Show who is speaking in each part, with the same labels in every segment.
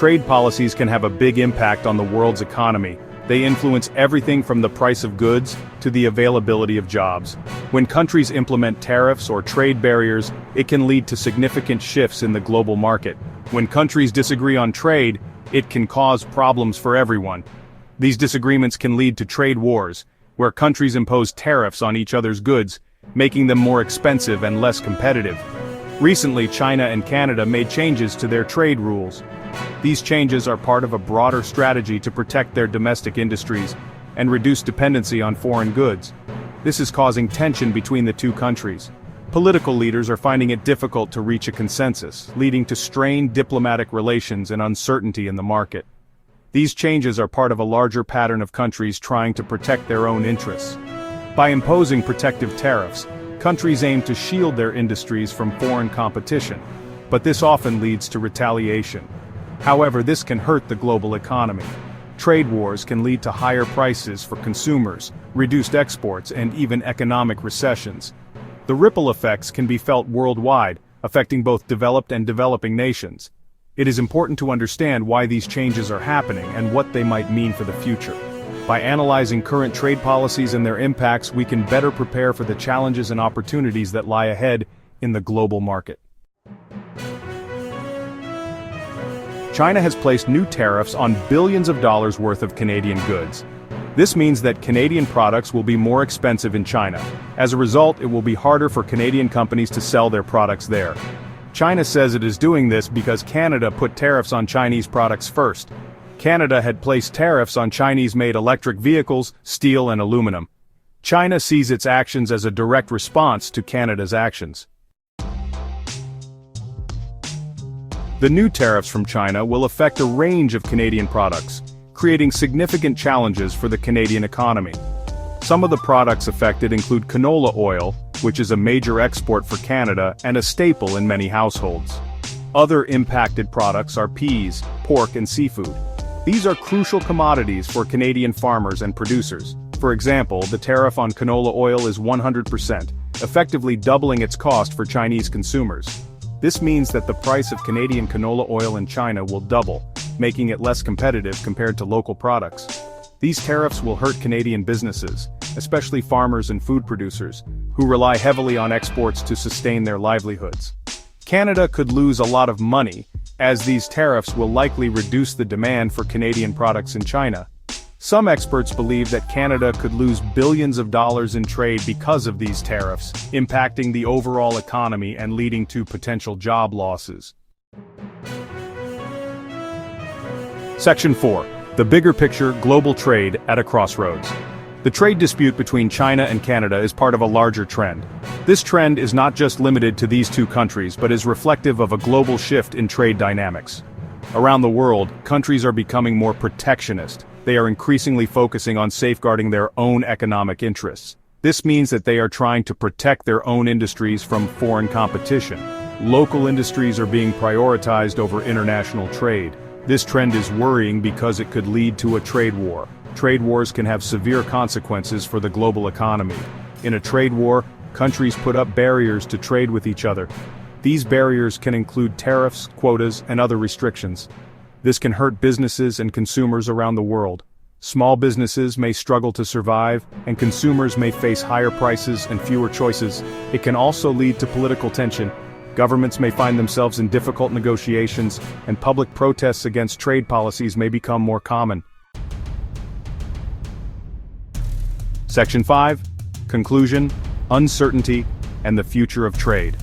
Speaker 1: trade policies can have a big impact on the world's economy. They influence everything from the price of goods to the availability of jobs. When countries implement tariffs or trade barriers, it can lead to significant shifts in the global market. When countries disagree on trade, it can cause problems for everyone. These disagreements can lead to trade wars, where countries impose tariffs on each other's goods, making them more expensive and less competitive. Recently, China and Canada made changes to their trade rules. These changes are part of a broader strategy to protect their domestic industries and reduce dependency on foreign goods. This is causing tension between the two countries. Political leaders are finding it difficult to reach a consensus, leading to strained diplomatic relations and uncertainty in the market. These changes are part of a larger pattern of countries trying to protect their own interests. By imposing protective tariffs, countries aim to shield their industries from foreign competition, but this often leads to retaliation. However, this can hurt the global economy. Trade wars can lead to higher prices for consumers, reduced exports, and even economic recessions. The ripple effects can be felt worldwide, affecting both developed and developing nations. It is important to understand why these changes are happening and what they might mean for the future. By analyzing current trade policies and their impacts, we can better prepare for the challenges and opportunities that lie ahead in the global market. China has placed new tariffs on billions of dollars worth of Canadian goods. This means that Canadian products will be more expensive in China. As a result, it will be harder for Canadian companies to sell their products there. China says it is doing this because Canada put tariffs on Chinese products first. Canada had placed tariffs on Chinese-made electric vehicles, steel and aluminum. China sees its actions as a direct response to Canada's actions. The new tariffs from China will affect a range of Canadian products, creating significant challenges for the Canadian economy. Some of the products affected include canola oil, which is a major export for Canada and a staple in many households. Other impacted products are peas, pork, and seafood. These are crucial commodities for Canadian farmers and producers. For example, the tariff on canola oil is 100%, effectively doubling its cost for Chinese consumers. This means that the price of Canadian canola oil in China will double, making it less competitive compared to local products. These tariffs will hurt Canadian businesses, especially farmers and food producers, who rely heavily on exports to sustain their livelihoods. Canada could lose a lot of money, as these tariffs will likely reduce the demand for Canadian products in China. Some experts believe that Canada could lose billions of dollars in trade because of these tariffs, impacting the overall economy and leading to potential job losses. Section 4. The bigger picture: global trade at a crossroads. The trade dispute between China and Canada is part of a larger trend. This trend is not just limited to these two countries but is reflective of a global shift in trade dynamics. Around the world, countries are becoming more protectionist. They are increasingly focusing on safeguarding their own economic interests. This means that they are trying to protect their own industries from foreign competition. Local industries are being prioritized over international trade. This trend is worrying because it could lead to a trade war. Trade wars can have severe consequences for the global economy. In a trade war, countries put up barriers to trade with each other. These barriers can include tariffs, quotas, and other restrictions. This can hurt businesses and consumers around the world. Small businesses may struggle to survive, and consumers may face higher prices and fewer choices. It can also lead to political tension. Governments may find themselves in difficult negotiations, and public protests against trade policies may become more common. Section 5. Conclusion: uncertainty and the future of trade.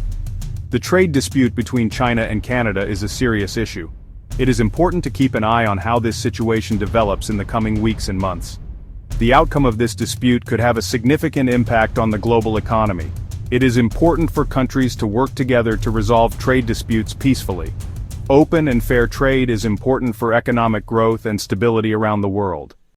Speaker 1: The trade dispute between China and Canada is a serious issue. It is important to keep an eye on how this situation develops in the coming weeks and months. The outcome of this dispute could have a significant impact on the global economy. It is important for countries to work together to resolve trade disputes peacefully. Open and fair trade is important for economic growth and stability around the world.